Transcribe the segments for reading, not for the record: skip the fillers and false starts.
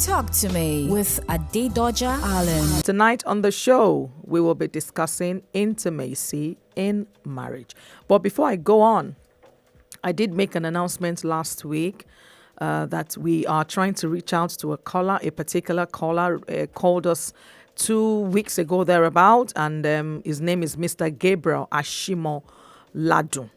Talk to me with Adedoja Allen. Tonight on the show, we will be discussing intimacy in marriage. But before I go on, I did make an announcement last week that we are trying to reach out to a caller. A particular caller called us 2 weeks ago thereabout, and his name is Mr. Gabriel Ashimo Ladun.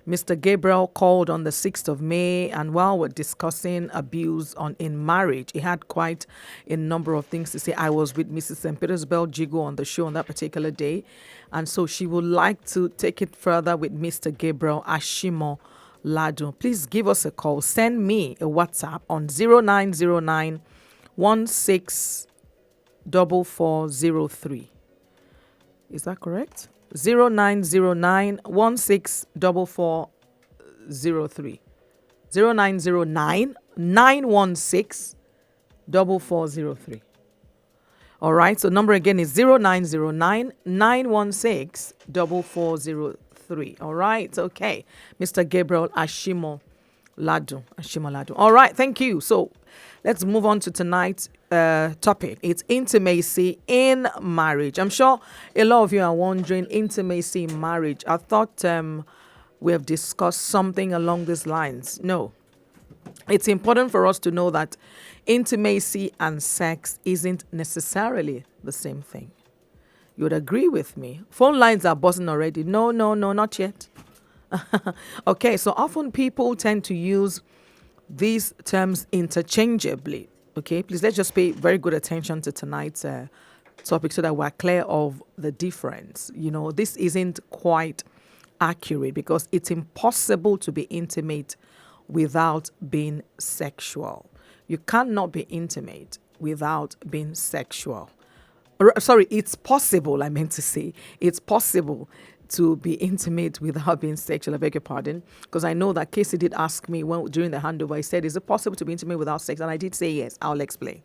Mr. Gabriel called on the 6th of May, and while we're discussing abuse in marriage, he had quite a number of things to say. I was with Mrs. St. Petersburg Jigo on the show on that particular day, and so she would like to take it further with Mr. Gabriel Ashimo Ladun. Please give us a call. Send me a WhatsApp on 0909 164403. Is that correct? 0909 164403. 0909 916 4403. All right, so number again is 0909 916 4403. All right, okay. Mr. Gabriel Ashimo Ladun. All right, thank you. So let's move on to tonight's topic. It's intimacy in marriage. I'm sure a lot of you are wondering, intimacy in marriage. I thought we have discussed something along these lines. No. It's important for us to know that intimacy and sex isn't necessarily the same thing. You would agree with me. Phone lines are buzzing already. No, not yet. Okay, so often people tend to use these terms interchangeably. Okay, please let's just pay very good attention to tonight's topic so that we're clear of the difference. You know, this isn't quite accurate because it's impossible to be intimate without being sexual. You cannot be intimate without being sexual. Sorry, it's possible, I meant to say. It's possible to be intimate without being sexual. I beg your pardon. Because I know that Casey did ask me during the handover, he said, is it possible to be intimate without sex? And I did say yes. I'll explain.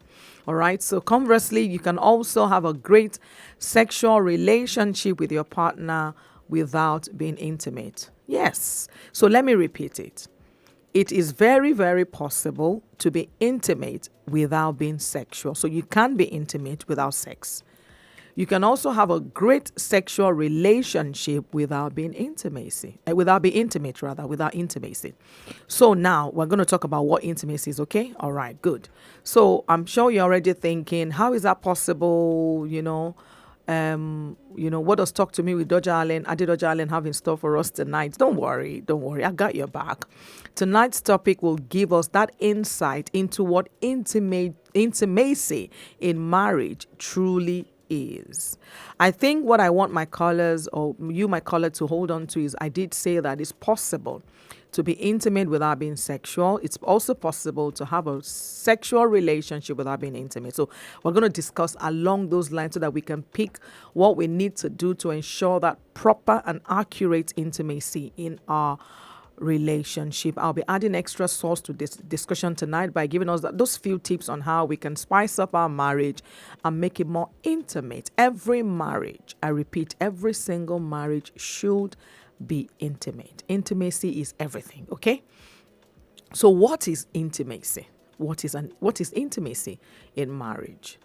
All right. So conversely, you can also have a great sexual relationship with your partner without being intimate. Yes. So let me repeat it. It is very, very possible to be intimate without being sexual. So you can be intimate without sex. You can also have a great sexual relationship without being intimacy. Without intimacy. So now we're going to talk about what intimacy is, okay? All right, good. So I'm sure you're already thinking, how is that possible? What does Talk to Me with Adedoja Allen have in store for us tonight? Don't worry. I got your back. Tonight's topic will give us that insight into what intimacy in marriage truly is. I think what I want my callers or you, my caller, to hold on to is I did say that it's possible to be intimate without being sexual. It's also possible to have a sexual relationship without being intimate. So we're going to discuss along those lines so that we can pick what we need to do to ensure that proper and accurate intimacy in our relationship. I'll be adding extra sauce to this discussion tonight by giving us those few tips on how we can spice up our marriage and make it more intimate. Every marriage, I repeat, every single marriage should be intimate. Intimacy is everything, okay? So what is intimacy? What is intimacy in marriage?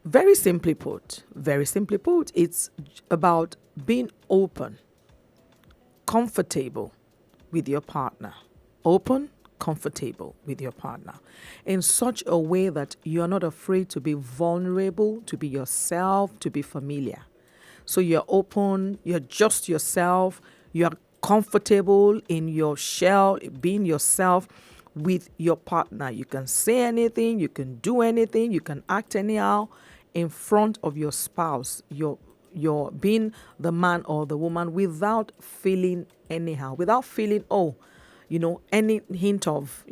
Very simply put, it's about being open, comfortable with your partner. Open, comfortable with your partner in such a way that you're not afraid to be vulnerable, to be yourself, to be familiar. So you're open, you're just yourself, you're comfortable in your shell, being yourself with your partner. You can say anything, you can do anything, you can act anyhow in front of your spouse. You're being the man or the woman without feeling anyhow, without feeling, any hint of,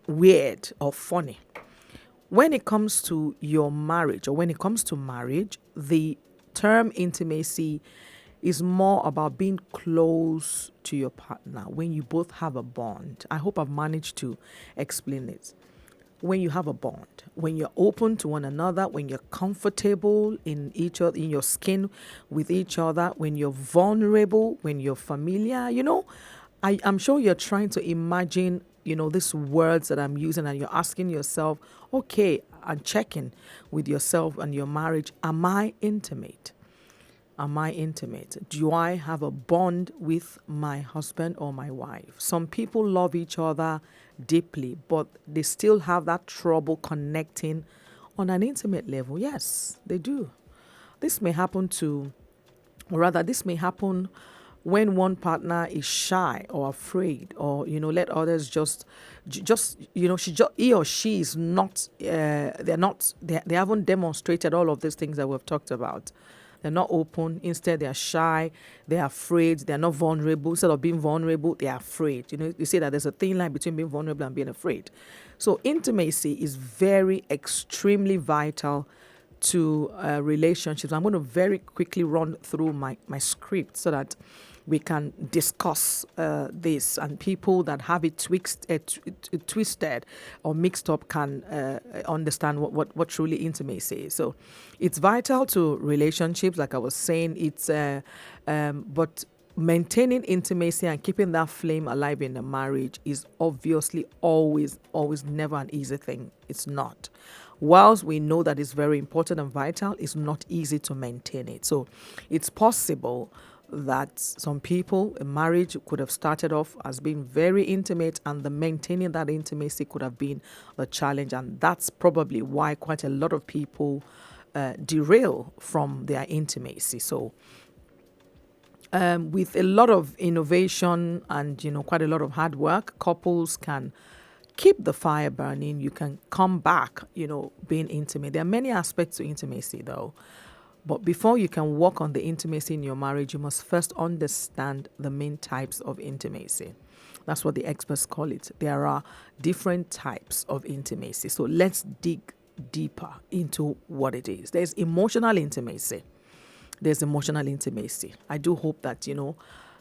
weird or funny. When it comes to your marriage or when it comes to marriage, the term intimacy is more about being close to your partner when you both have a bond. I hope I've managed to explain it. When you have a bond, when you're open to one another, when you're comfortable in each other, in your skin with each other, when you're vulnerable, when you're familiar, I'm sure you're trying to imagine these words that I'm using, and you're asking yourself, okay, and checking with yourself and your marriage, am I intimate? Am I intimate? Do I have a bond with my husband or my wife? Some people love each other deeply, but they still have that trouble connecting on an intimate level. Yes, they do. This may happen this may happen when one partner is shy or afraid, or let others he or she is not they haven't demonstrated all of these things that we've talked about. They're not open. Instead, they're shy. They're afraid. They're not vulnerable. Instead of being vulnerable, they're afraid. You see that there's a thin line between being vulnerable and being afraid. So intimacy is very, extremely vital to relationships. I'm going to very quickly run through my script so that we can discuss this, and people that have it twisted or mixed up can understand what truly intimacy is. So it's vital to relationships, like I was saying. It's but maintaining intimacy and keeping that flame alive in a marriage is obviously always never an easy thing. It's not. Whilst we know that it's very important and vital, it's not easy to maintain it. So it's possible that some people, a marriage could have started off as being very intimate, and the maintaining that intimacy could have been a challenge. And that's probably why quite a lot of people derail from their intimacy. So with a lot of innovation and, quite a lot of hard work, couples can keep the fire burning. You can come back, being intimate. There are many aspects to intimacy, though. But before you can work on the intimacy in your marriage, you must first understand the main types of intimacy. That's what the experts call it. There are different types of intimacy. So let's dig deeper into what it is. There's emotional intimacy. I do hope that,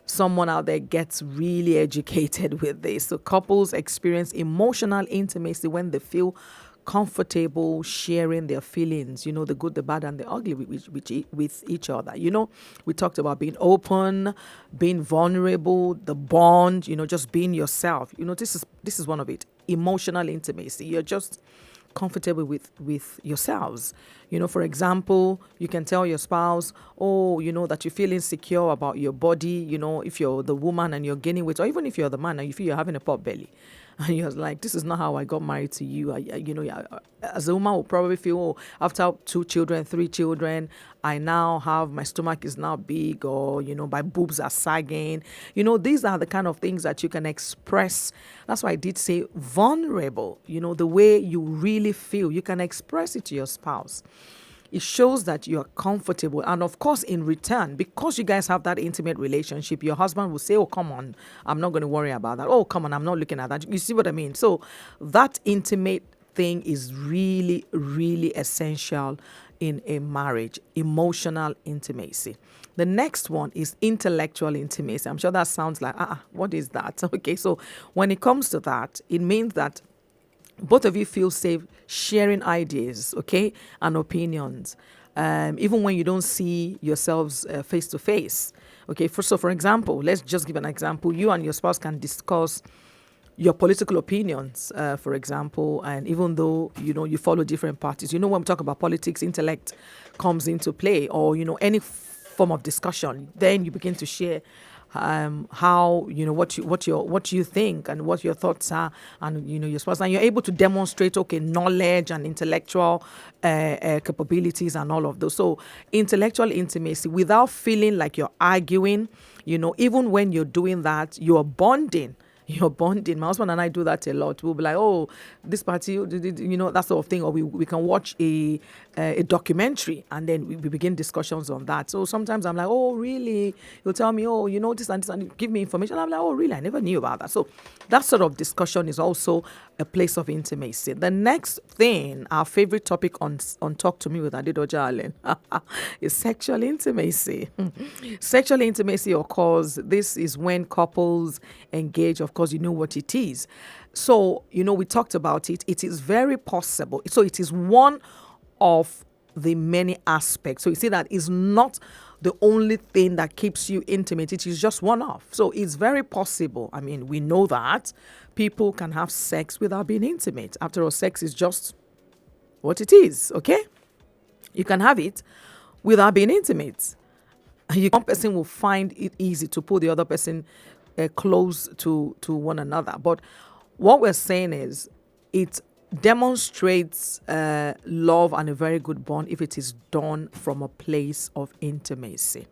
someone out there gets really educated with this. So couples experience emotional intimacy when they feel comfortable sharing their feelings, the good, the bad, and the ugly with each other. We talked about being open, being vulnerable, the bond, just being yourself. This is one of it. Emotional intimacy. You're just comfortable with yourselves. For example, you can tell your spouse, that you feel insecure about your body, if you're the woman and you're gaining weight, or even if you're the man and you feel you're having a pot belly. And you're like, this is not how I got married to you. As a woman, will probably feel, after 2 children, 3 children, I now have, my stomach is now big, or, my boobs are sagging. These are the kind of things that you can express. That's why I did say vulnerable, the way you really feel. You can express it to your spouse. It shows that you are comfortable. And of course, in return, because you guys have that intimate relationship, your husband will say, oh, come on, I'm not going to worry about that. Oh, come on, I'm not looking at that. You see what I mean? So that intimate thing is really, really essential in a marriage. Emotional intimacy. The next one is intellectual intimacy. I'm sure that sounds like, what is that? Okay, so when it comes to that, it means that both of you feel safe sharing ideas, okay, and opinions, even when you don't see yourselves face to face. Okay, for example, let's just give an example. You and your spouse can discuss your political opinions, for example, and even though you follow different parties, when we talk about politics, intellect comes into play, or any form of discussion. Then you begin to share how what you think and what your thoughts are, and your spouse, and you're able to demonstrate knowledge and intellectual capabilities and all of those. So intellectual intimacy, without feeling like you're arguing, even when you're doing that, you're bonding. My husband and I do that a lot. We'll be like, oh, this party, that sort of thing. Or we can watch a documentary, and then we begin discussions on that. So sometimes I'm like, oh, really? He'll tell me, oh, this and this, and give me information. I'm like, oh, really? I never knew about that. So that sort of discussion is also a place of intimacy. The next thing, our favorite topic on Talk to Me with Adedoja Allen, is sexual intimacy. Sexual intimacy occurs. This is when couples engage. Of course, you know what it is. So, we talked about it. It is very possible. So it is one of the many aspects. So you see that is not the only thing that keeps you intimate. It is just one off. So it's very possible. I mean, we know that people can have sex without being intimate. After all, sex is just what it is, okay? You can have it without being intimate. One person will find it easy to pull the other person close to one another. But what we're saying is it demonstrates love and a very good bond if it is done from a place of intimacy.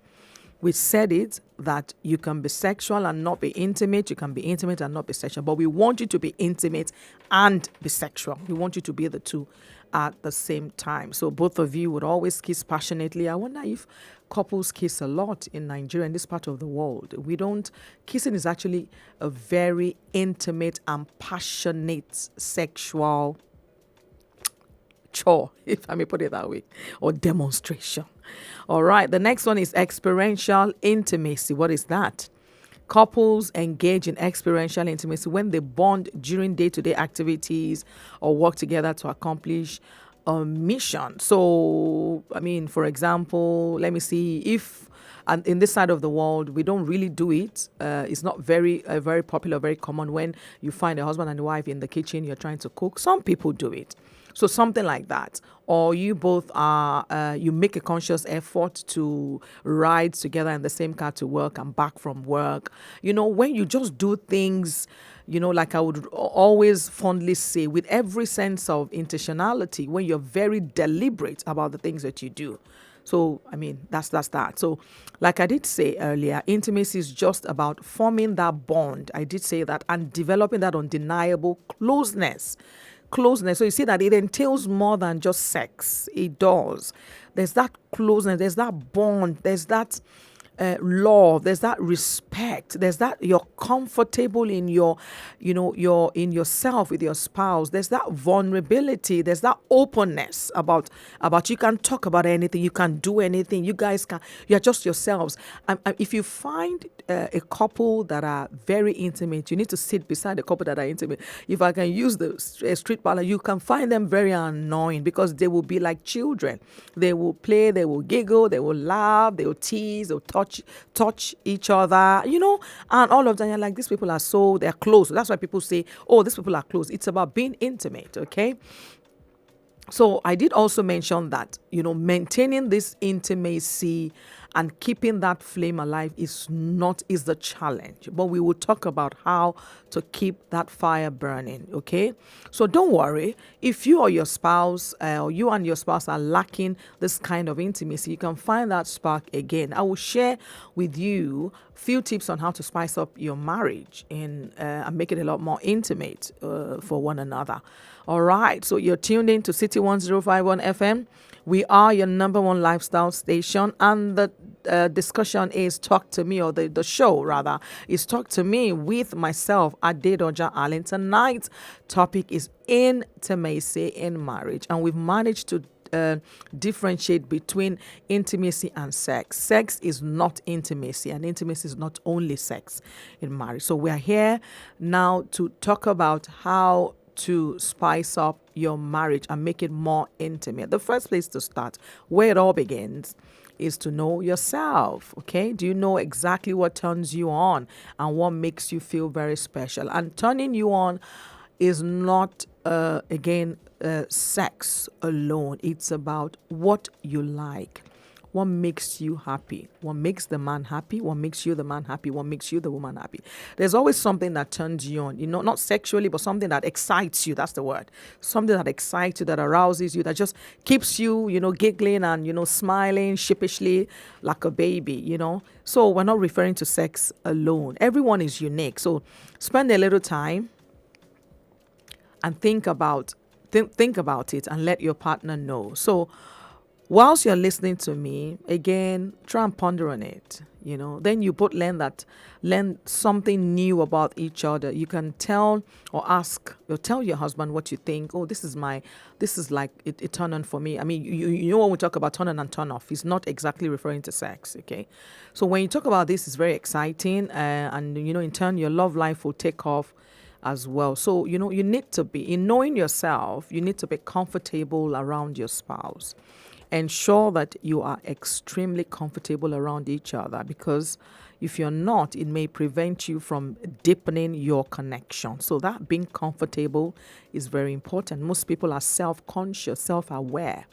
We said it that you can be sexual and not be intimate. You can be intimate and not be sexual. But we want you to be intimate and be sexual. We want you to be the two at the same time. So both of you would always kiss passionately. I wonder if couples kiss a lot in Nigeria, in this part of the world. We don't. Kissing is actually a very intimate and passionate sexual chore, if I may put it that way, or demonstration. All right, the next one is experiential intimacy. What is that? Couples engage in experiential intimacy when they bond during day-to-day activities or work together to accomplish a mission. So, I mean, for example, let me see, if and in this side of the world, we don't really do it. It's not very popular, very common when you find a husband and wife in the kitchen, you're trying to cook. Some people do it. So something like that. Or you both are, you make a conscious effort to ride together in the same car to work and back from work. You know, when you just do things, you know, like I would always fondly say, with every sense of intentionality, when you're very deliberate about the things that you do. So, I mean, that's that. So, like I did say earlier, intimacy is just about forming that bond. I did say that, and developing that undeniable closeness. So you see that it entails more than just sex. It does. There's that closeness, there's that bond, there's that love, there's that respect, there's that you're comfortable in your, you know, you're in yourself with your spouse. There's that vulnerability, there's that openness about you can talk about anything, you can do anything, you guys can, you're just yourselves. If you find a couple that are very intimate, you need to sit beside a couple that are intimate. If I can use the street parlor, you can find them very annoying because they will be like children. They will play, they will giggle, they will laugh, they will tease, they will touch each other, you know, and all of them. You're like, these people are they're close. That's why people say, oh, these people are close. It's about being intimate, okay? So I did also mention that, you know, maintaining this intimacy and keeping that flame alive is the challenge. But we will talk about how to keep that fire burning, okay? So don't worry. If you or your spouse, or you and your spouse are lacking this kind of intimacy, you can find that spark again. I will share with you a few tips on how to spice up your marriage and make it a lot more intimate for one another. All right, so you're tuned in to City 1051 FM. We are your number one lifestyle station, and the discussion is Talk to Me, or the show rather is Talk to Me with myself, Adedoja Allen. Tonight's topic is intimacy in marriage, and we've managed to differentiate between intimacy and sex. Sex is not intimacy, and intimacy is not only sex in marriage. So we're here now to talk about how to spice up your marriage and make it more intimate. The first place to start, where it all begins, is to know yourself. Okay, do you know exactly what turns you on and what makes you feel very special? And turning you on is not sex alone. It's about what you like, what makes you happy, what makes the man happy, what makes you the man happy, what makes you the woman happy. There's always something that turns you on, you know, not sexually, but something that excites you. That's the word. Something that excites you, that arouses you, that just keeps you, you know, giggling and, you know, smiling sheepishly like a baby, you know. So we're not referring to sex alone. Everyone is unique. So spend a little time and think about it and let your partner know. So whilst you're listening to me, again, try and ponder on it, you know. Then you both learn something new about each other. You can tell or ask or tell your husband what you think. Oh, this is like it turn on for me. I mean, you know, when we talk about turn on and turn off, it's not exactly referring to sex, okay? So when you talk about this, it's very exciting. And, you know, in turn, your love life will take off as well. So, you know, you need to be, in knowing yourself, you need to be comfortable around your spouse. Ensure that you are extremely comfortable around each other, because if you're not, it may prevent you from deepening your connection. So that being comfortable is very important. Most people are self-conscious, self-aware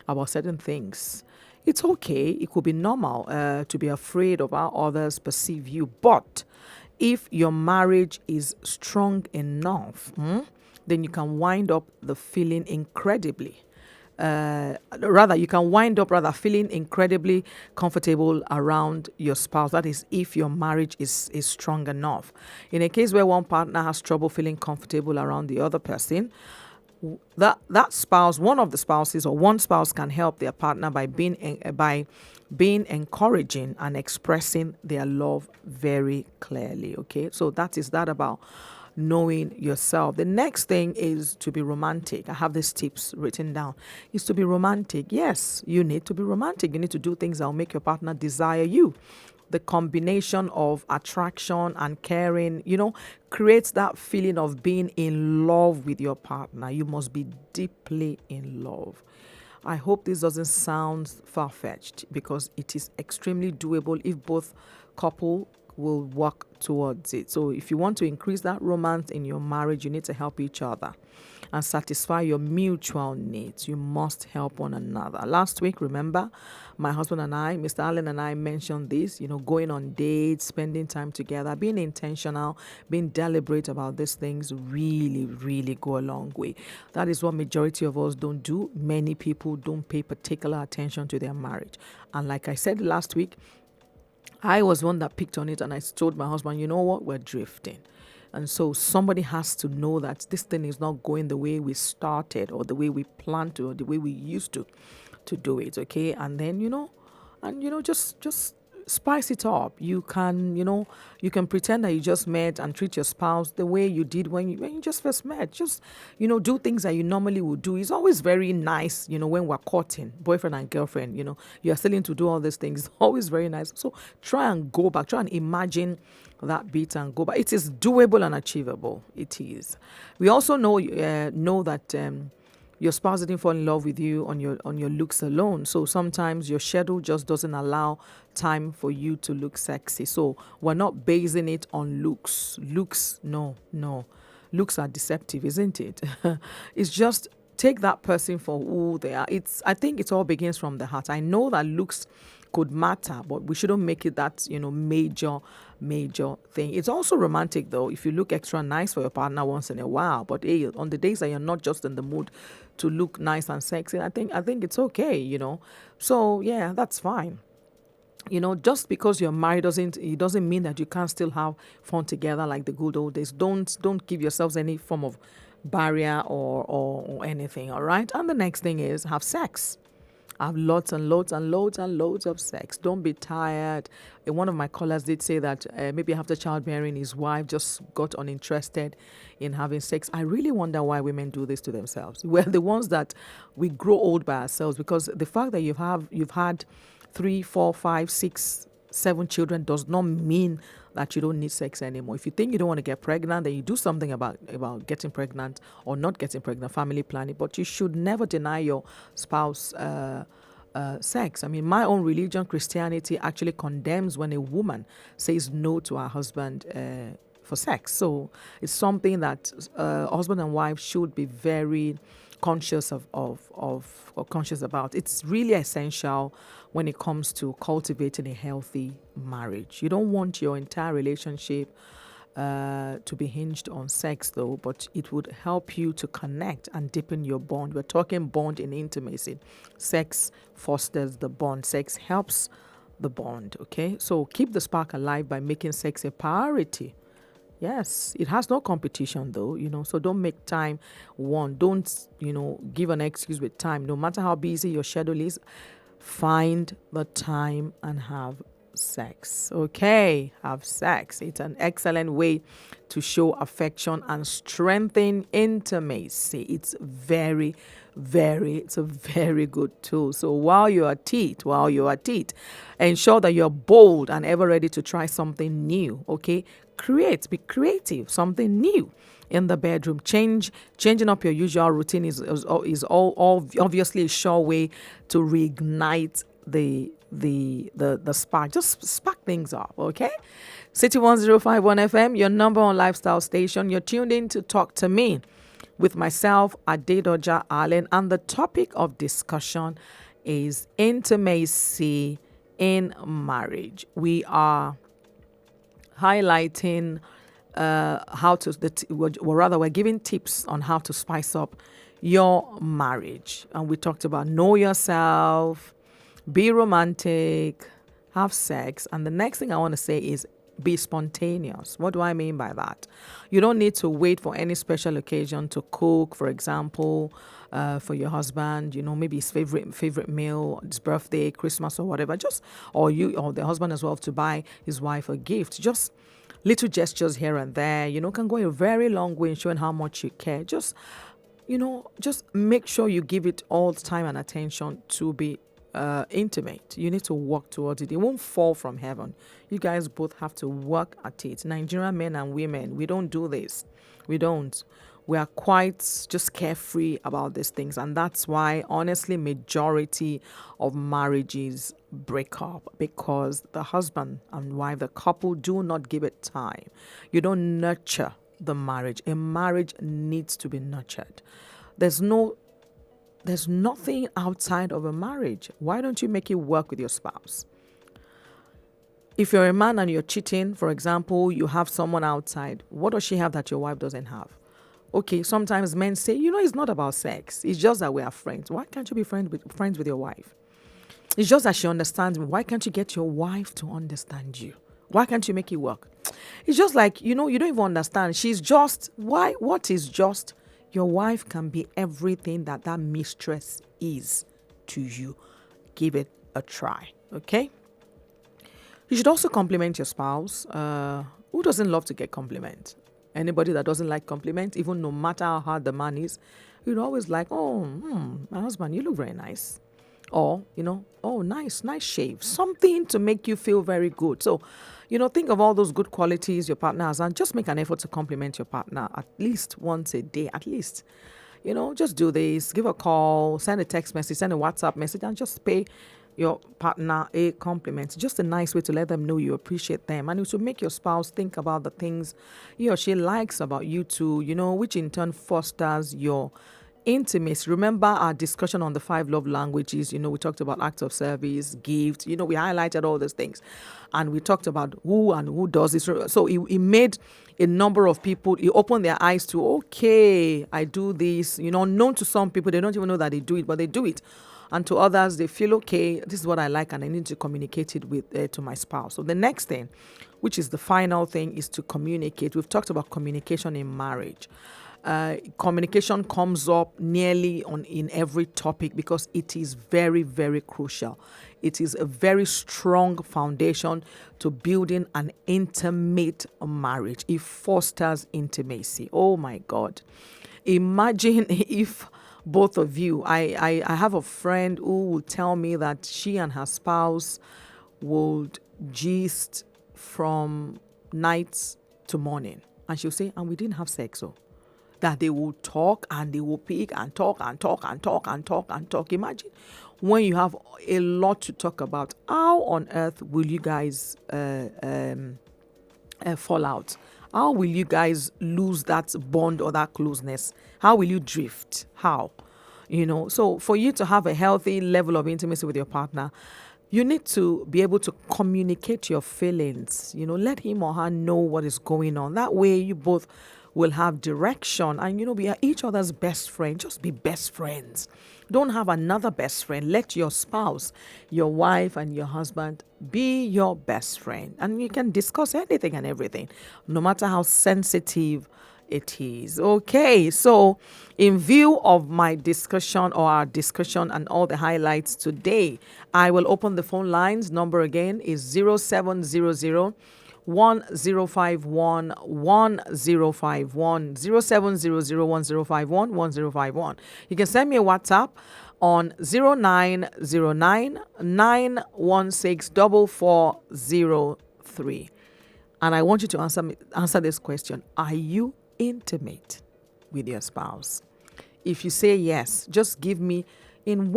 about certain things. It's okay. It could be normal to be afraid of how others perceive you. But if your marriage is strong enough, then you can wind up the feeling incredibly. You can wind up feeling incredibly comfortable around your spouse. That is, if your marriage is strong enough. In a case where one partner has trouble feeling comfortable around the other person, that spouse, one of the spouses or one spouse, can help their partner by being encouraging and expressing their love very clearly. Okay, so that is that about knowing yourself. The next thing is to be romantic. I have these tips written down. Is to be romantic. Yes, you need to be romantic. You need to do things that will make your partner desire you. The combination of attraction and caring, creates that feeling of being in love with your partner. You must be deeply in love. I hope this doesn't sound far-fetched, because it is extremely doable if both couple will work towards it. So if you want to increase that romance in your marriage, you need to help each other and satisfy your mutual needs. You must help one another. Last week, remember, my husband and I, Mr. Allen and I, mentioned this, going on dates, spending time together, being intentional, being deliberate about these things really, really go a long way. That is what majority of us don't do. Many people don't pay particular attention to their marriage. And like I said last week, I was one that picked on it, and I told my husband, you know what, we're drifting. And so somebody has to know that this thing is not going the way we started, or the way we planned to, or the way we used to do it. Okay. And then, just spice it up. You can pretend that you just met and treat your spouse the way you did when you just first met. Just, do things that you normally would do. It's always very nice, when we're courting, boyfriend and girlfriend, you're still to do all these things. It's always very nice. So try and go back, try and imagine that bit and go back. It is doable and achievable. It is. We also know that your spouse didn't fall in love with you on your looks alone. So sometimes your schedule just doesn't allow time for you to look sexy. So we're not basing it on looks. No. Looks are deceptive, isn't it? It's just take that person for who they are. I think it all begins from the heart. I know that looks could matter, but we shouldn't make it that, major thing. It's also romantic, though, if you look extra nice for your partner once in a while. But hey, on the days that you're not just in the mood to look nice and sexy, I think it's okay, So yeah, that's fine. Just because you're married doesn't mean that you can't still have fun together like the good old days. Don't give yourselves any form of barrier or anything. All right. And the next thing is have sex. Have lots and loads and loads and loads of sex. Don't be tired. One of my callers did say that maybe after childbearing, his wife just got uninterested in having sex. I really wonder why women do this to themselves. We're the ones that we grow old by ourselves, because the fact that you've had 3, 4, 5, 6, 7 children does not mean that you don't need sex anymore. If you think you don't want to get pregnant, then you do something about getting pregnant or not getting pregnant, family planning. But you should never deny your spouse sex. I mean, my own religion, Christianity, actually condemns when a woman says no to her husband for sex. So it's something that husband and wife should be very conscious or conscious about. It's really essential when it comes to cultivating a healthy marriage. You don't want your entire relationship to be hinged on sex, though, but it would help you to connect and deepen your bond. We're talking bond in intimacy. Sex fosters the bond. Sex helps the bond. Okay, so keep the spark alive by making sex a priority. Yes, it has no competition, though, so don't make time one. Don't, give an excuse with time. No matter how busy your schedule is, find the time and have sex. Okay, have sex. It's an excellent way to show affection and strengthen intimacy. It's a very good tool. So while you're at it, ensure that you're bold and ever ready to try something new. Okay, be creative, something new. in the bedroom. Changing up your usual routine is all obviously a sure way to reignite the spark. Just spark things up, okay? City 1051 FM, your number one lifestyle station. You're tuned in to Talk to Me with myself, Adedoja Allen, and the topic of discussion is intimacy in marriage. We are highlighting we're giving tips on how to spice up your marriage. And we talked about know yourself, be romantic, have sex. And the next thing I want to say is be spontaneous. What do I mean by that? You don't need to wait for any special occasion to cook, for example, for your husband, maybe his favorite meal, his birthday, Christmas or whatever, or the husband as well, to buy his wife a gift. Just little gestures here and there, can go a very long way in showing how much you care. Just make sure you give it all the time and attention to be intimate. You need to work towards it. It won't fall from heaven. You guys both have to work at it. Nigerian men and women, we don't do this. We don't. We are quite just carefree about these things, and that's why honestly majority of marriages break up, because the husband and wife, the couple, do not give it time. You don't nurture the marriage. A marriage needs to be nurtured. There's nothing outside of a marriage. Why don't you make it work with your spouse? If you're a man and you're cheating, for example, you have someone outside, what does she have that your wife doesn't have? Okay, sometimes men say, it's not about sex. It's just that we are friends. Why can't you be friends with your wife? It's just that she understands me. Why can't you get your wife to understand you? Why can't you make it work? It's just like, you don't even understand. What is just? Your wife can be everything that mistress is to you. Give it a try, okay? You should also compliment your spouse. Who doesn't love to get compliments? Anybody that doesn't like compliments, even no matter how hard the man is, you'd always like, my husband, you look very nice. Or, nice shave. Something to make you feel very good. So, think of all those good qualities your partner has and just make an effort to compliment your partner at least once a day, at least. Just do this, give a call, send a text message, send a WhatsApp message, and just pay your partner a compliment. Just a nice way to let them know you appreciate them. And it will make your spouse think about the things he or she likes about you too, which in turn fosters your intimacy. Remember our discussion on the 5 love languages. We talked about acts of service, gifts. We highlighted all those things, and we talked about who does this. So it made a number of people, it opened their eyes to, okay, I do this. Known to some people, they don't even know that they do it, but they do it. And to others, they feel, okay, this is what I like, and I need to communicate it to my spouse. So the next thing, which is the final thing, is to communicate. We've talked about communication in marriage. Communication comes up nearly in every topic because it is very, very crucial. It is a very strong foundation to building an intimate marriage. It fosters intimacy. Oh my God. Imagine if both of you, I have a friend who will tell me that she and her spouse would gist from night to morning. And she'll say, and we didn't have sex, that they will talk and they will pick and talk and talk and talk and talk and talk. Imagine when you have a lot to talk about. How on earth will you guys fall out? How will you guys lose that bond or that closeness? How will you drift? How? So for you to have a healthy level of intimacy with your partner, you need to be able to communicate your feelings. Let him or her know what is going on. That way you both will have direction and, be each other's best friend. Just be best friends. Don't have another best friend. Let your spouse, your wife and your husband be your best friend. And you can discuss anything and everything, no matter how sensitive it is. Okay, so in view of my discussion or our discussion and all the highlights today, I will open the phone lines. Number again is 0700 1051 1051 0700 1051 1051. You can send me a WhatsApp on 0909 916 4403. And I want you to answer this question. Are you intimate with your spouse? If you say yes, just give me in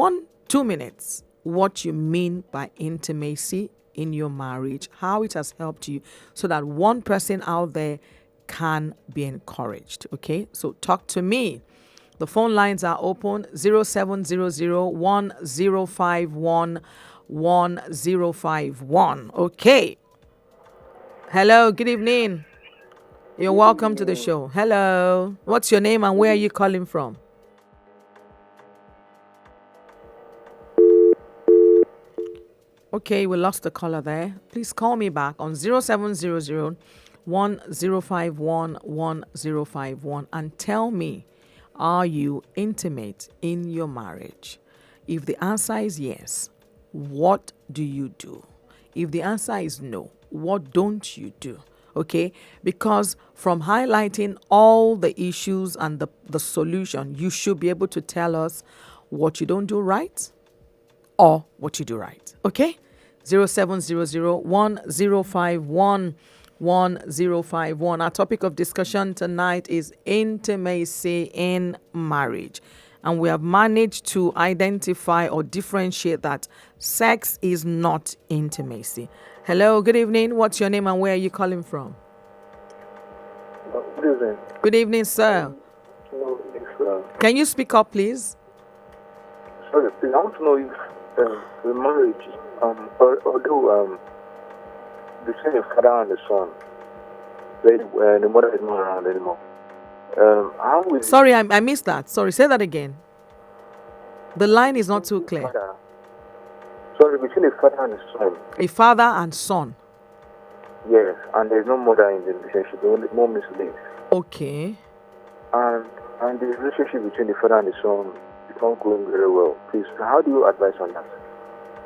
2 minutes what you mean by intimacy in your marriage, how it has helped you, so that one person out there can be encouraged. Okay, so talk to me. The phone lines are open: 0700-1051-1051. Okay. Hello, good evening. You're welcome to the show. Hello. What's your name and where are you calling from? Okay, we lost the caller there. Please call me back on 0700-1051-1051 and tell me, are you intimate in your marriage? If the answer is yes, what do you do? If the answer is no, what don't you do? Okay, because from highlighting all the issues and the solution, you should be able to tell us what you don't do right or what you do right. Okay, 0700-1051-1051. Our topic of discussion tonight is intimacy in marriage. And we have managed to identify or differentiate that sex is not intimacy. Hello, good evening. What's your name and where are you calling from? Good evening. Good evening, sir. No, Can you speak up, please? sorry, please, I want to know if the marriage, although between the father and the son, the mother is not around anymore. How will Sorry, I missed that. Sorry, say that again. The line is not too clear. between the father and the son, A father and son. yes, and there's no mother in the relationship, the only mom is lives. Okay. And the relationship between the father and the son is not going very well. Please, how do you advise on that?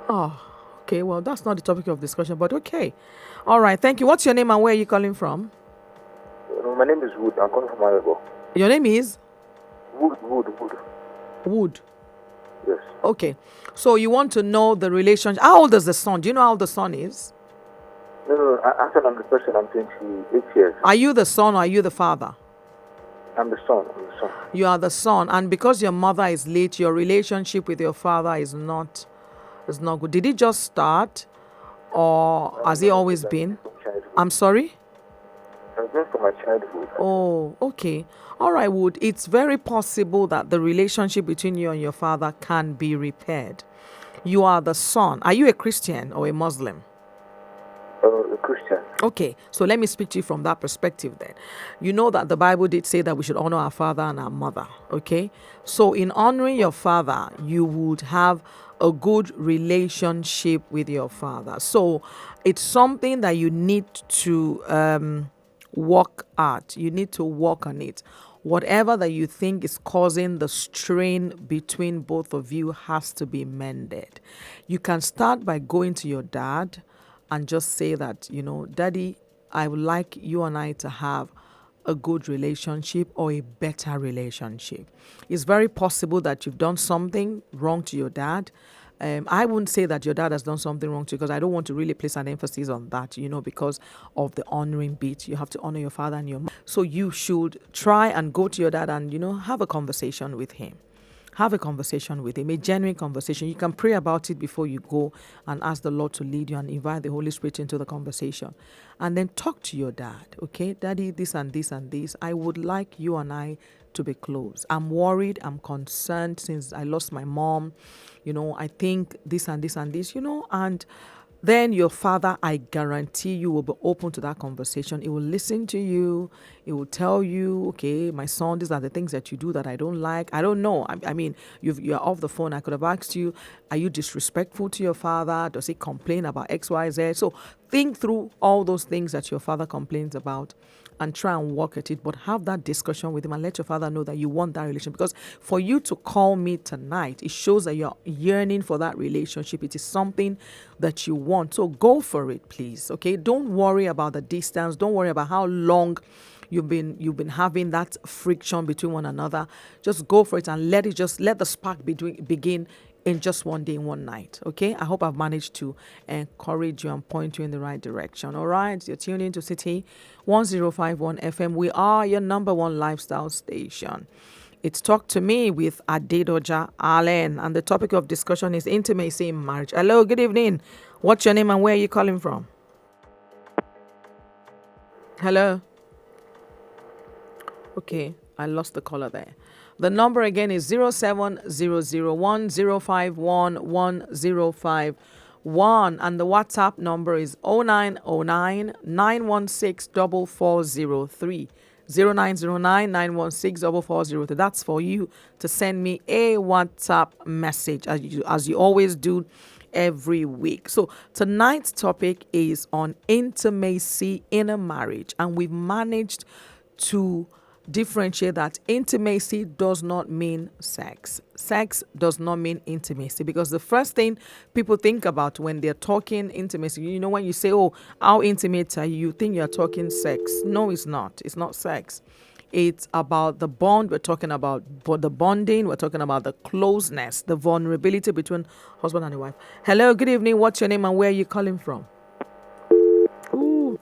Oh, okay. Well, that's not the topic of discussion, but okay. All right. Thank you. What's your name and where are you calling from? My name is Wood. I'm calling from Arabo. Your name is Wood. Wood. Yes. Okay. So you want to know the relationship. How old is the son? Do you know how old the son is? No. Actually, I'm the person. I'm 28 years. Are you the son or are you the father? I'm the son. You are the son. And because your mother is late, your relationship with your father is not good. Did it just start or has it always been? I'm sorry? I've been from my childhood. Oh, okay. All right, Wood. It's very possible that the relationship between you and your father can be repaired. You are the son. Are you a Christian or a Muslim? A Christian. Okay, so let me speak to you from that perspective then. You know that the Bible did say that we should honor our father and our mother, okay? So in honoring your father, you would have a good relationship with your father. So it's something that you need to work at. You need to work on it. Whatever that you think is causing the strain between both of you has to be mended. You can start by going to your dad and just say that, Daddy, I would like you and I to have a good relationship or a better relationship. It's very possible that you've done something wrong to your dad. I wouldn't say that your dad has done something wrong to you because I don't want to really place an emphasis on that, because of the honoring bit. You have to honor your father and your mother. So you should try and go to your dad and, have a conversation with him. Have a conversation with him, a genuine conversation. You can pray about it before you go and ask the Lord to lead you and invite the Holy Spirit into the conversation. And then talk to your dad, okay? Daddy, this and this and this. I would like you and I to be close. I'm worried, I'm concerned since I lost my mom. I think this and this and this, and then your father, I guarantee you, will be open to that conversation. He will listen to you. He will tell you, okay, my son, these are the things that you do that I don't like. I don't know. I mean, you're off the phone. I could have asked you, are you disrespectful to your father? Does he complain about X, Y, Z? So think through all those things that your father complains about and try and work at it, but have that discussion with him and let your father know that you want that relationship. Because for you to call me tonight, it shows that you're yearning for that relationship. It is something that you want. So go for it, please. Okay. Don't worry about the distance. Don't worry about how long you've been having that friction between one another. Just go for it and let the spark begin in just one day, one night. Okay, I hope I've managed to encourage you and point you in the right direction. All right, you're tuned into City 1051 FM. We are your number one lifestyle station. It's Talk to Me with Adedoja Allen, and the topic of discussion is intimacy in marriage. Hello, good evening. What's your name and where are you calling from? Hello. Okay, I lost the caller there. The number again is 070010511051, and the WhatsApp number is 0909 916 4403. 0909 916 4403. That's for you to send me a WhatsApp message as you always do every week. So tonight's topic is on intimacy in a marriage, and we've managed to differentiate that intimacy does not mean sex. Sex does not mean intimacy, because the first thing people think about when they're talking intimacy, when you say, oh, how intimate are you? You think you're talking sex. No, it's not. It's not sex. It's about the bond. We're talking about the bonding. We're talking about the closeness, the vulnerability between husband and wife. Hello, good evening. What's your name and where are you calling from? Ooh.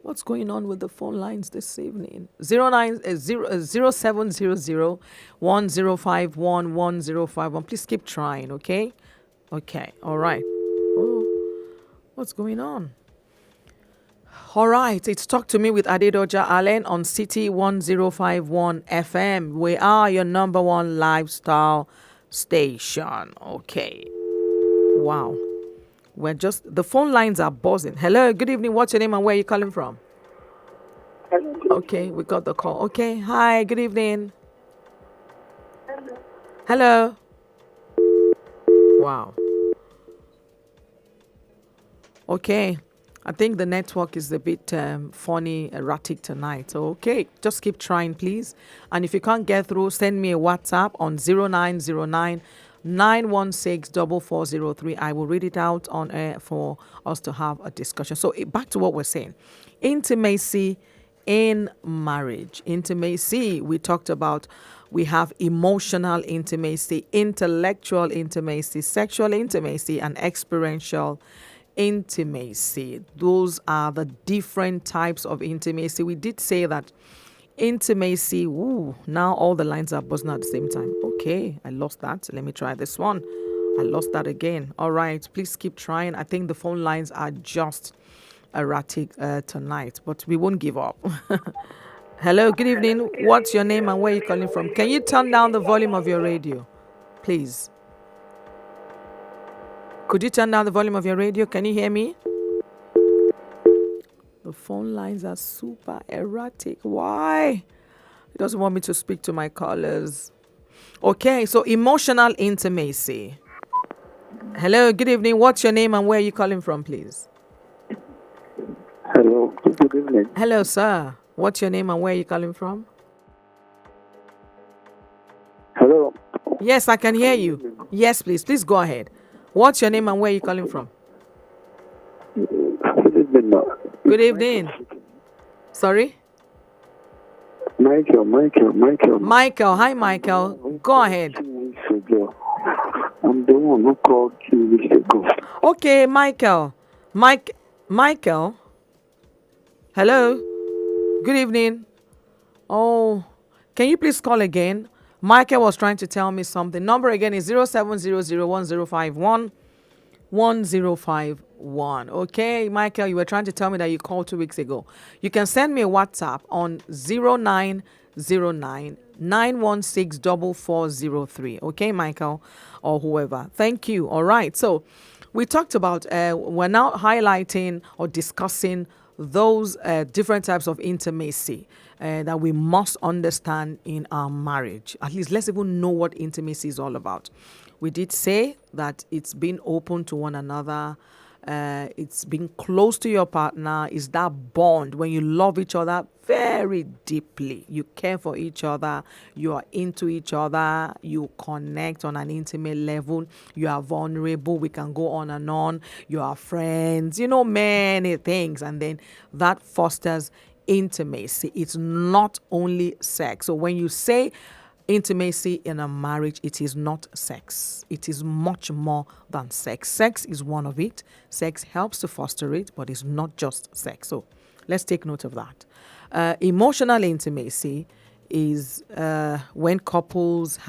What's going on with the phone lines this evening? 0700 1051 1051. Please keep trying, okay? Okay, all right. Oh, what's going on? All right, it's Talk to Me with Adedoja Allen on City 1051 FM. We are your number one lifestyle station. Okay. Wow. The phone lines are buzzing. Hello, good evening. What's your name and where are you calling from? Okay, we got the call. Okay, hi, good evening. Hello. Wow. Okay, I think the network is a bit funny, erratic tonight. So, okay, just keep trying, please. And if you can't get through, send me a WhatsApp on 0909 916 4403. I will read it out on air for us to have a discussion. So back to what we're saying. Intimacy in marriage. Intimacy, we talked about, we have emotional intimacy, intellectual intimacy, sexual intimacy, and experiential intimacy. Those are the different types of intimacy. We did say that intimacy, now all the lines are buzzing at the same time. Okay, I lost that. Let me try this one. I lost that again. All right, please keep trying. I think the phone lines are just erratic tonight, but we won't give up. Hello, good evening. What's your name and where are you calling from? Can you turn down the volume of your radio, please? Could you turn down the volume of your radio? Can you hear me? The phone lines are super erratic. Why? It doesn't want me to speak to my callers. Okay, so emotional intimacy. Hello, good evening. What's your name and where are you calling from, please? Hello, good evening. Hello, sir. What's your name and where are you calling from? Hello. Yes, I can hear you. Yes, please. Please go ahead. What's your name and where are you calling from? Good evening. Good evening. Sorry? Michael. Michael. Hi, Michael. Go ahead. I'm the one who called 2 weeks ago. Okay, Michael. Michael. Hello. Good evening. Oh, can you please call again? Michael was trying to tell me something. Number again is 0700 1051. Okay, Michael, you were trying to tell me that you called 2 weeks ago. You can send me a WhatsApp on 0909 916 4403. Okay, Michael, or whoever. Thank you. All right. So we talked about, we're now highlighting or discussing those different types of intimacy that we must understand in our marriage. At least let's even know what intimacy is all about. We did say that it's being open to one another. It's being close to your partner. Is that bond when you love each other very deeply. You care for each other. You are into each other. You connect on an intimate level. You are vulnerable. We can go on and on. You are friends. Many things. And then that fosters intimacy. It's not only sex. So when you say Intimacy in a marriage, it is not sex. It is much more than sex. Sex is one of it. Sex helps to foster it, but it's not just sex. So let's take note of that. Emotional intimacy is when couples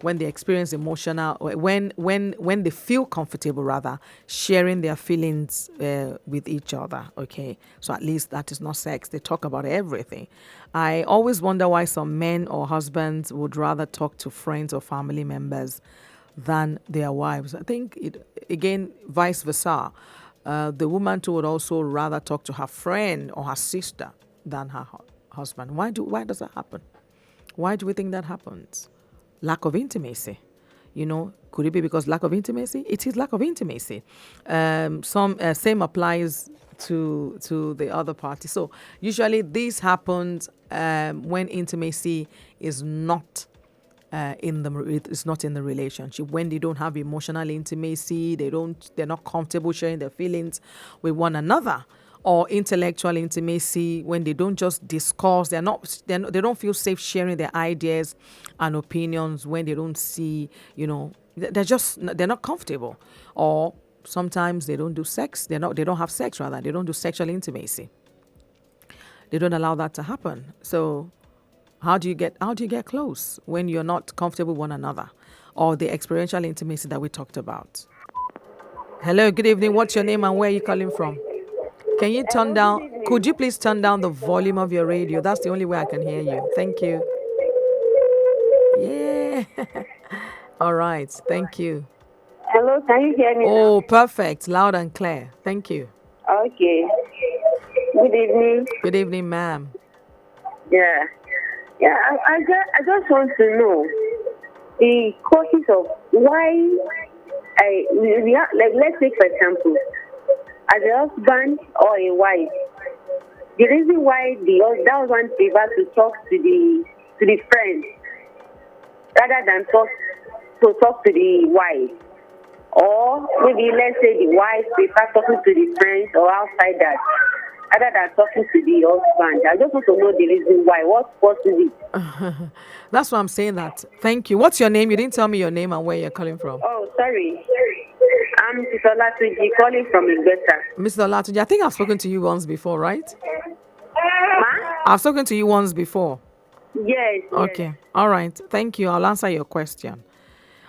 when they experience emotional, when they feel comfortable, rather, sharing their feelings with each other. Okay, so at least that is not sex. They talk about everything. I always wonder why some men or husbands would rather talk to friends or family members than their wives. I think again, vice versa. The woman too would also rather talk to her friend or her sister than her husband. Why does that happen? Why do we think that happens? Lack of intimacy. Could it be because lack of intimacy? It is lack of intimacy. Same applies to the other party. So usually this happens when intimacy is not it's not in the relationship, when they don't have emotional intimacy, they're not comfortable sharing their feelings with one another, or intellectual intimacy, when they don't just discuss, they don't feel safe sharing their ideas and opinions, when they don't see, they're not comfortable, or sometimes they don't do sex, they don't have sex, rather, they don't do sexual intimacy. They don't allow that to happen. So how do you get close when you're not comfortable with one another, or the experiential intimacy that we talked about? Hello, good evening. What's your name and where are you calling from? Can you could you please turn down the volume of your radio? That's the only way I can hear you. Thank you. Yeah. All right. Thank you. Hello, can you hear me? Oh, perfect. Loud and clear. Thank you. Okay. Good evening. Good evening, ma'am. Yeah. Yeah, I just want to know the causes of why let's take for example, as a husband or a wife, the reason why that husband prefers to talk to the friend rather than talk to the wife, or maybe let's say the wife prefers talking to the friends or outside that rather than talking to the husband. I just want to know the reason why. What causes it? That's why I'm saying that. Thank you. What's your name? You didn't tell me your name and where you're calling from. Oh, sorry. I'm Mrs. Olatuji calling from Igbeta. Mr. Olatuji, I think I've spoken to you once before, right? Ma? I've spoken to you once before. Yes. Okay. Yes. All right. Thank you. I'll answer your question.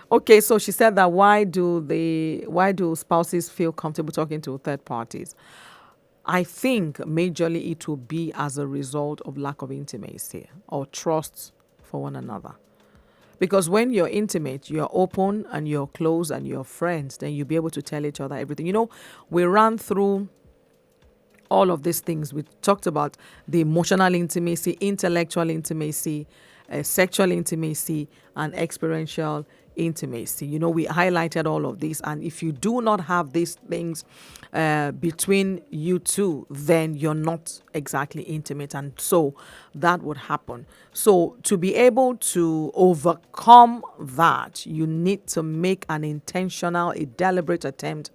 Okay, so she said that why do spouses feel comfortable talking to third parties? I think majorly it will be as a result of lack of intimacy or trust for one another. Because when you're intimate, you're open and you're close and you're friends, then you'll be able to tell each other everything. We ran through all of these things. We talked about the emotional intimacy, intellectual intimacy, sexual intimacy, and experiential intimacy. We highlighted all of these. And if you do not have these things between you two, then you're not exactly intimate. And so that would happen. So to be able to overcome that, you need to make an intentional, a deliberate attempt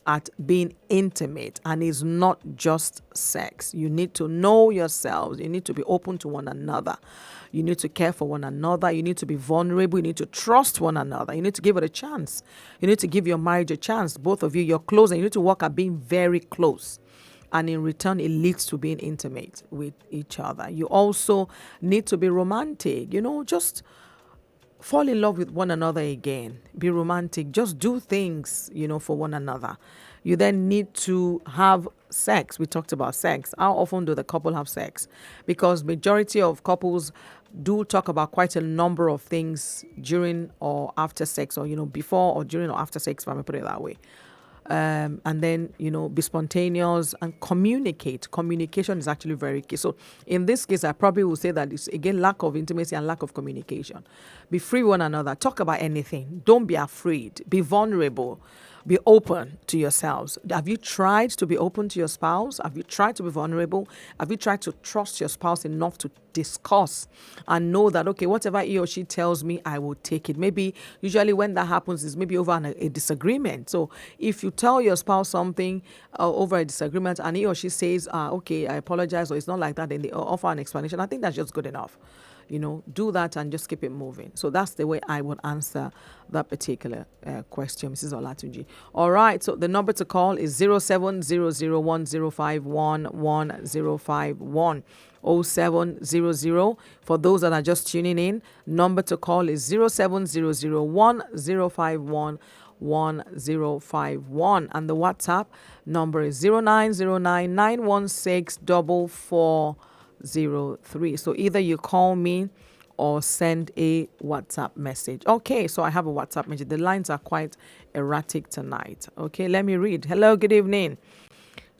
at being intimate, and it's not just sex. You need to know yourselves. You need to be open to one another. You need to care for one another. You need to be vulnerable. You need to trust one another. You need to give it a chance. You need to give your marriage a chance. Both of you, you're close, and you need to work at being very close. And in return, it leads to being intimate with each other. You also need to be romantic. Just fall in love with one another again. Be romantic. Just do things, for one another. You then need to have sex. We talked about sex. How often do the couple have sex? Because majority of couples do talk about quite a number of things during or after sex, or, before or during or after sex, if I may put it that way. And then, be spontaneous and communicate. Communication is actually very key. So in this case, I probably will say that it's, again, lack of intimacy and lack of communication. Be free with one another. Talk about anything. Don't be afraid. Be vulnerable. Be open to yourselves. Have you tried to be open to your spouse? Have you tried to be vulnerable? Have you tried to trust your spouse enough to discuss and know that, okay, whatever he or she tells me, I will take it? Maybe usually when that happens is maybe over a disagreement. So if you tell your spouse something over a disagreement and he or she says, okay, I apologize, or it's not like that, then they offer an explanation. I think that's just good enough. do that and just keep it moving. So that's the way I would answer that particular question, Mrs. Olatunji. All right. So the number to call is 070010511051. 0700. For those that are just tuning in, number to call is 070010511051, and the WhatsApp number is 0909164403. So either you call me or send a WhatsApp message. Okay, so I have a WhatsApp message. The lines are quite erratic tonight. Okay, let me read. Hello, good evening.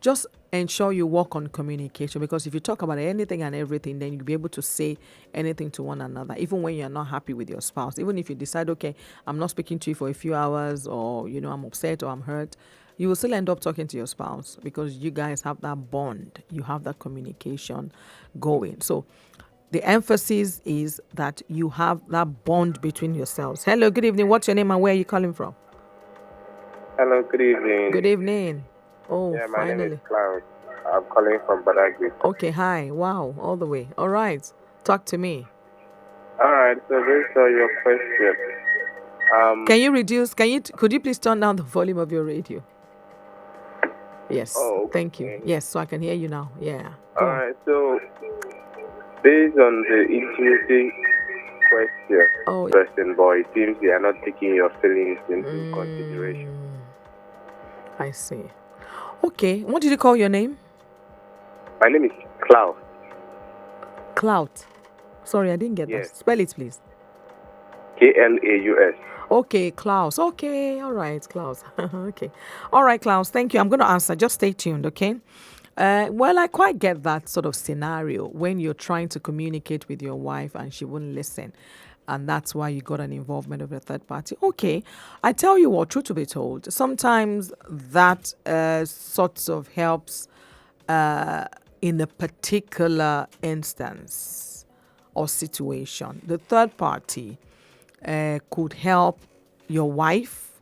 Just ensure you work on communication, because if you talk about anything and everything, then you'll be able to say anything to one another, even when you're not happy with your spouse. Even if you decide, okay, I'm not speaking to you for a few hours, or, I'm upset or I'm hurt, you will still end up talking to your spouse, because you guys have that bond. You have that communication going. So the emphasis is that you have that bond between yourselves. Hello, good evening. What's your name and where are you calling from? Hello, good evening. Good evening. Oh, yeah, my finally. name is Cloud. I'm calling from Badagry. Okay, hi. Wow, all the way. All right. Talk to me. All right, so based on your question, could you please turn down the volume of your radio? Yes. Oh, okay. Thank you. Yes, so I can hear you now. Yeah. All right, so based on the intimacy question, boy, it seems they are not taking your feelings into consideration. I see. Okay, what did you call your name? My name is Cloud. Cloud. Sorry, I didn't get that. Spell it, please. Klaus. Okay, Klaus. Okay, all right, Klaus. Okay. All right, Klaus, thank you. I'm going to answer. Just stay tuned, okay? Well, I quite get that sort of scenario when you're trying to communicate with your wife and she wouldn't listen. And that's why you got an involvement of a third party. Okay, I tell you what, truth to be told, sometimes that sorts of helps in a particular instance or situation. The third party could help your wife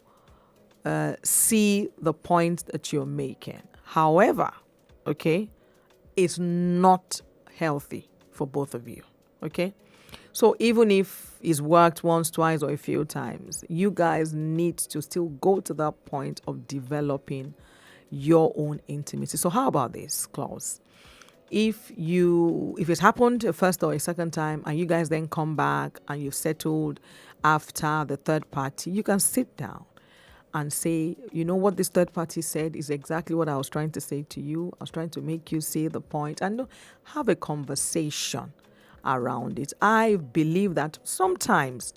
see the point that you're making. However, okay, it's not healthy for both of you, okay? So even if it's worked once, twice, or a few times, you guys need to still go to that point of developing your own intimacy. So how about this, Klaus? If it's happened a first or a second time and you guys then come back and you've settled after the third party, you can sit down and say, what this third party said is exactly what I was trying to say to you. I was trying to make you see the point and have a conversation around it. I believe that sometimes,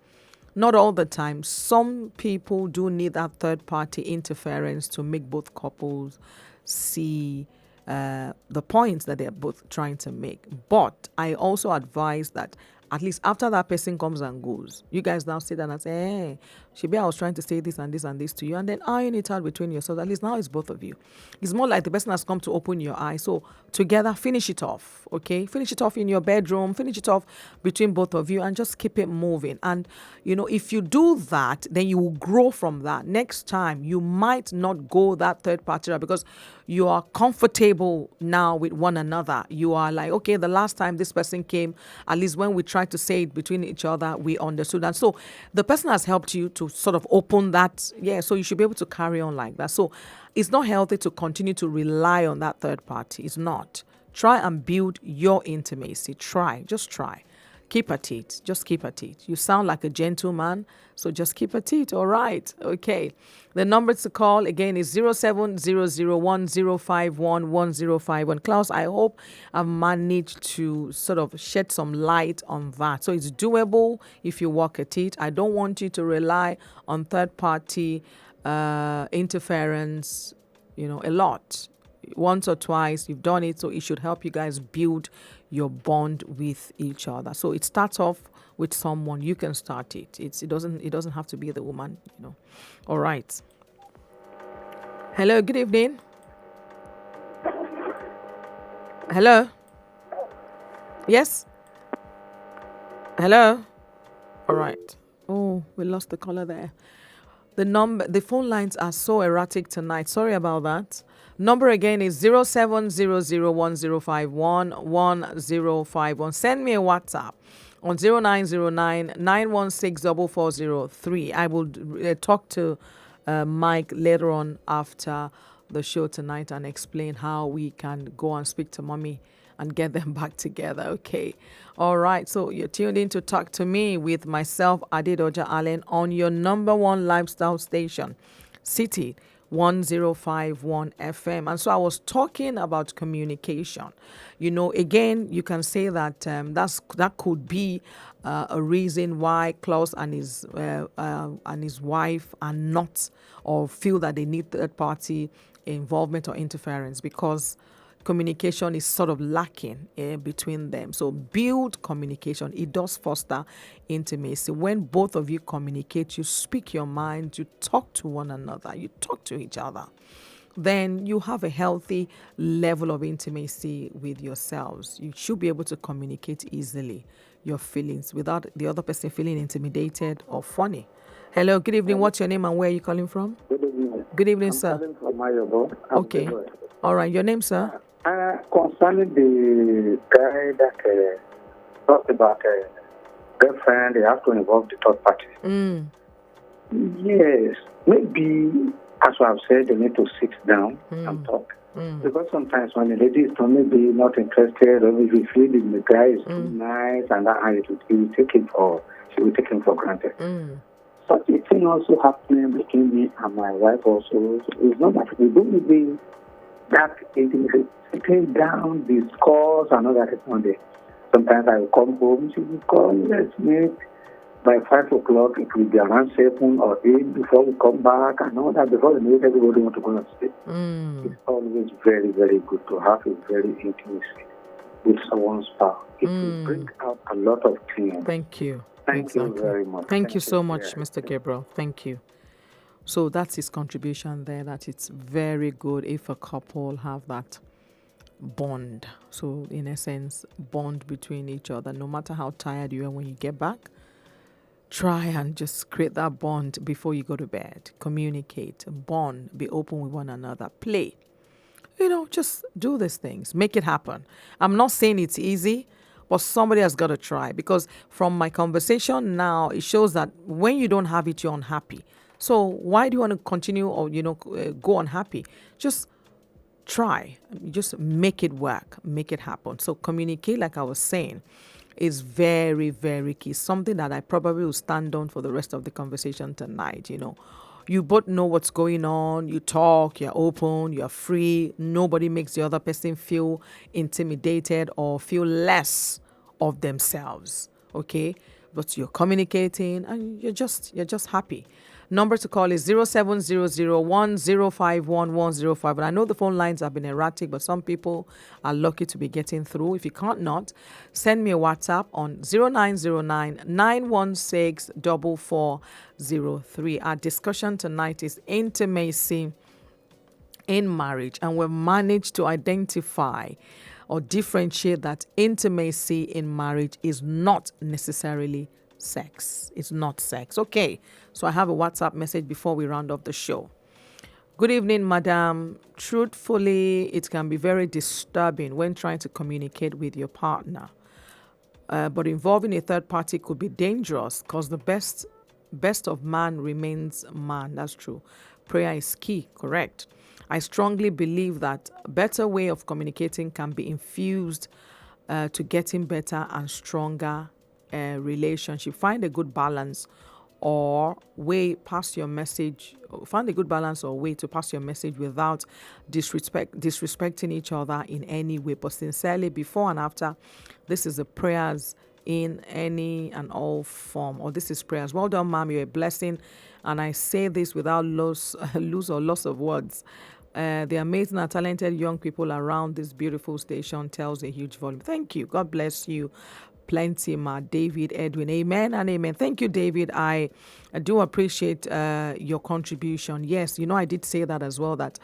not all the time, some people do need that third party interference to make both couples see the points that they're both trying to make. But I also advise that at least after that person comes and goes, you guys now sit down and say, hey, Shibi, I was trying to say this and this and this to you, and then iron it out between yourselves. At least now it's both of you. It's more like the person has come to open your eyes. So together, finish it off, okay? Finish it off in your bedroom, finish it off between both of you, and just keep it moving. And, if you do that, then you will grow from that. Next time, you might not go that third party route because you are comfortable now with one another. You are like, okay, the last time this person came, at least when we tried to say it between each other, we understood. And so the person has helped you to sort of open that. Yeah, so you should be able to carry on like that. So it's not healthy to continue to rely on that third party. It's not. Try and build your intimacy. Just try. Keep at it. Just keep at it. You sound like a gentleman, so just keep at it. All right. Okay. The number to call again is 070010511051. Klaus, I hope I've managed to sort of shed some light on that. So it's doable if you work at it. I don't want you to rely on third party interference, a lot. Once or twice you've done it, so it should help you guys build your bond with each other. So it starts off with someone. You can start it. It doesn't have to be the woman, All right. Hello, good evening. Hello. Yes. Hello. All right. Oh, we lost the caller there. The phone lines are so erratic tonight. Sorry about that. Number again is 070010511051. Send me a WhatsApp on 0909-916-4403. I will talk to Mike later on after the show tonight and explain how we can go and speak to mommy and get them back together. Okay. All right. So you're tuned in to Talk to Me with myself, Adedoja Allen, on your number one lifestyle station, City 1051 FM. And so I was talking about communication. You know, again, you can say that that could be a reason why Klaus and his wife are not, or feel that they need third party involvement or interference, because communication is sort of lacking between them. So build communication. It does foster intimacy. When both of you communicate, you speak your mind, you talk to one another, you talk to each other, then you have a healthy level of intimacy with yourselves. You should be able to communicate easily your feelings without the other person feeling intimidated or funny. Hello, good evening. What's your name and where are you calling from? Good evening. Good evening, I'm sir. calling from Mayobo. Okay. All right. Your name, sir? Concerning the guy that talked about girlfriend, they have to involve the third party. Yes, maybe, as I've said, they need to sit down and talk. Because sometimes when the lady is maybe not interested, or maybe feeling the guy is too nice, and that she will take him for granted. Such a thing also happening between me and my wife also. It's not that we don't really that intimacy. Sitting down, discuss, and all that is not there. Sometimes I will come home, she will call, let's meet. By 5 o'clock, it will be around 7 or 8 before we come back, and all that. Before we meet, everybody want to go and sleep. It's always very, very good to have a very intimacy with someone's spouse. It will bring out a lot of things. Thank you. Thank you very much. Thank you so much, Mr. Gabriel. Thank you. So that's his contribution there, that it's very good if a couple have that bond. So in essence, bond between each other. No matter how tired you are when you get back, try and just create that bond before you go to bed. Communicate, bond, be open with one another, play. You know, just do these things. Make it happen. I'm not saying it's easy, but somebody has got to try, because from my conversation now, it shows that when you don't have it, you're unhappy. So why do you want to continue or, go unhappy? Just try. Just make it work. Make it happen. So communicate, like I was saying, is very, very key. Something that I probably will stand on for the rest of the conversation tonight. You both know what's going on. You talk, you're open, you're free. Nobody makes the other person feel intimidated or feel less of themselves. Okay? But you're communicating and you're just happy. Number to call is 070010511105. And I know the phone lines have been erratic, but some people are lucky to be getting through. If you can't not, send me a WhatsApp on 0909-916-4403. Our discussion tonight is intimacy in marriage, and we've managed to identify or differentiate that intimacy in marriage is not necessarily sex. It's not sex. Okay, so I have a WhatsApp message before we round off the show. Good evening, madam. Truthfully, it can be very disturbing when trying to communicate with your partner. But involving a third party could be dangerous, because the best of man remains man. That's true. Prayer is key, correct. I strongly believe that a better way of communicating can be infused to getting better and stronger relationship. Find a good balance or way pass your message. Find a good balance or way to pass your message without disrespecting each other in any way, but sincerely before and after. This is the prayers in any and all form, or this is prayers. Well done, ma'am. You're a blessing, and I say this without loss of words. The amazing and talented young people around this beautiful station tells a huge volume. Thank you. God bless you. Plenty, ma. David, Edwin. Amen and amen. Thank you, David. I do appreciate your contribution. Yes, I did say that as well, that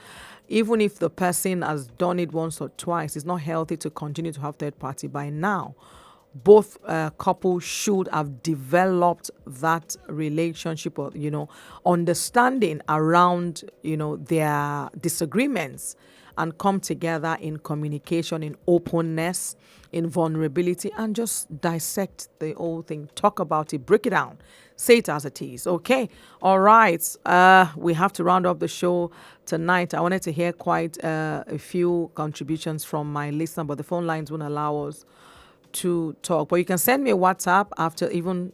even if the person has done it once or twice, it's not healthy to continue to have third party. By now, both couples should have developed that relationship or, understanding around, their disagreements and come together in communication, in openness, in vulnerability, and just dissect the whole thing. Talk about it, break it down, say it as it is. Okay. All right. We have to round up the show tonight. I wanted to hear quite a few contributions from my listener, but the phone lines won't allow us to talk. But you can send me a WhatsApp after, even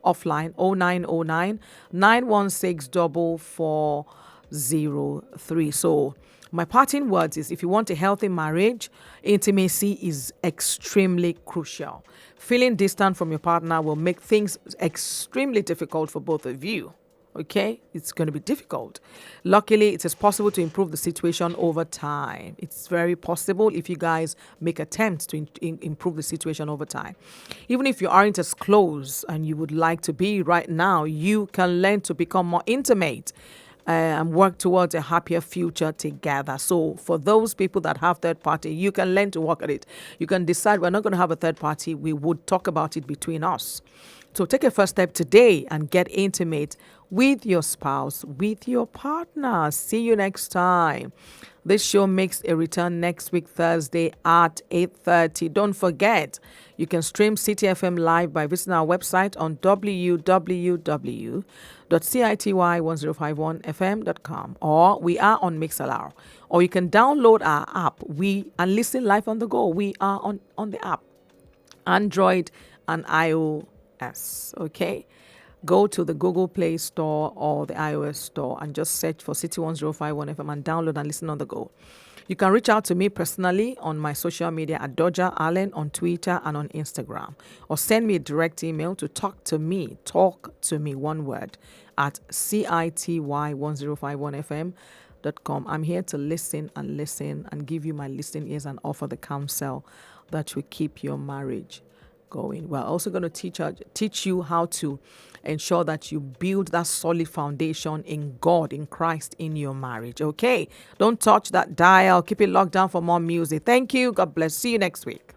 offline, 0909 916 4403. So my parting words is, if you want a healthy marriage, intimacy is extremely crucial. Feeling distant from your partner will make things extremely difficult for both of you. Okay, it's going to be difficult. Luckily, it is possible to improve the situation over time. It's very possible if you guys make attempts to improve the situation over time. Even if you aren't as close and you would like to be right now, you can learn to become more intimate and work towards a happier future together. So for those people that have third party, you can learn to work at it. You can decide, we're not going to have a third party. We would talk about it between us. So take a first step today and get intimate with your spouse, with your partner. See you next time. This show makes a return next week, Thursday at 8:30. Don't forget, you can stream CTFM live by visiting our website on www.city1051fm.com, or we are on Mixlr, or you can download our app and listen live on the go. We are on the app, Android and iOS. Okay, go to the Google Play Store or the iOS Store and just search for City 1051 FM and download and listen on the go. You can reach out to me personally on my social media at Adedoja Allen on Twitter and on Instagram, or send me a direct email to talk to me, one word, at city1051fm.com. I'm here to listen and give you my listening ears and offer the counsel that will keep your marriage going. We're also going to teach you how to ensure that you build that solid foundation in God, in Christ, in your marriage. Okay, don't touch that dial. Keep it locked down for more music. Thank you. God bless. See you next week.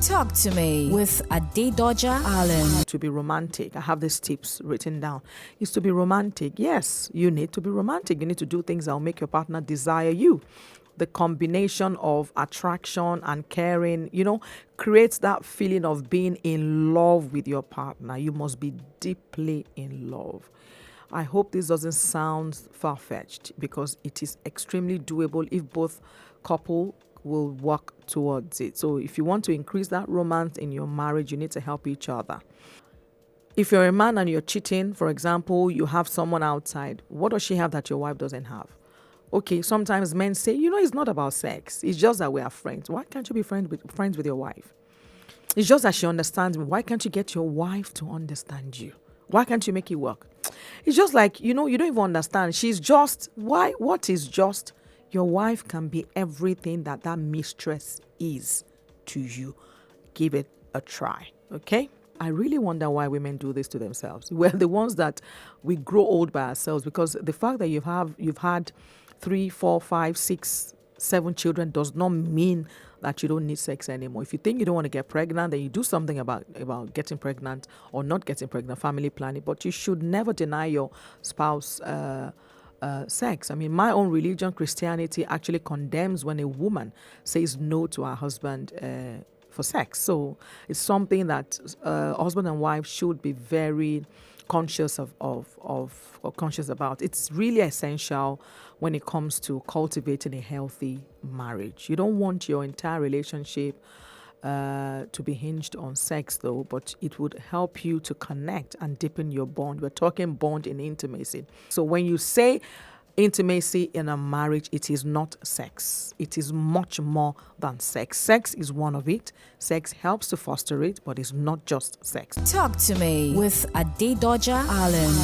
Talk to me with Adedoja Allen. To be romantic, I have these tips written down. Is to be romantic. Yes, you need to be romantic. You need to do things that will make your partner desire you. The combination of attraction and caring, creates that feeling of being in love with your partner. You must be deeply in love. I hope this doesn't sound far-fetched, because it is extremely doable if both couple will work towards it. So if you want to increase that romance in your marriage, you need to help each other. If you're a man and you're cheating, for example, you have someone outside, what does she have that your wife doesn't have? Okay, sometimes men say, it's not about sex. It's just that we are friends. Why can't you be friends with your wife? It's just that she understands me. Why can't you get your wife to understand you? Why can't you make it work? It's just like, you don't even understand. What is just? Your wife can be everything that mistress is to you. Give it a try, okay? I really wonder why women do this to themselves. We're the ones that we grow old by ourselves, because the fact that you've had 3, 4, 5, 6, 7 children does not mean that you don't need sex anymore. If you think you don't want to get pregnant, then you do something about getting pregnant or not getting pregnant, family planning. But you should never deny your spouse sex. I mean, my own religion, Christianity, actually condemns when a woman says no to her husband for sex. So it's something that husband and wife should be very conscious or conscious about. It's really essential when it comes to cultivating a healthy marriage. You don't want your entire relationship to be hinged on sex, though, but it would help you to connect and deepen your bond. We're talking bond in intimacy. So when you say intimacy in a marriage, it is not sex. It is much more than sex. Sex is one of it. Sex helps to foster it, but it's not just sex. Talk to me with Adedoja Allen.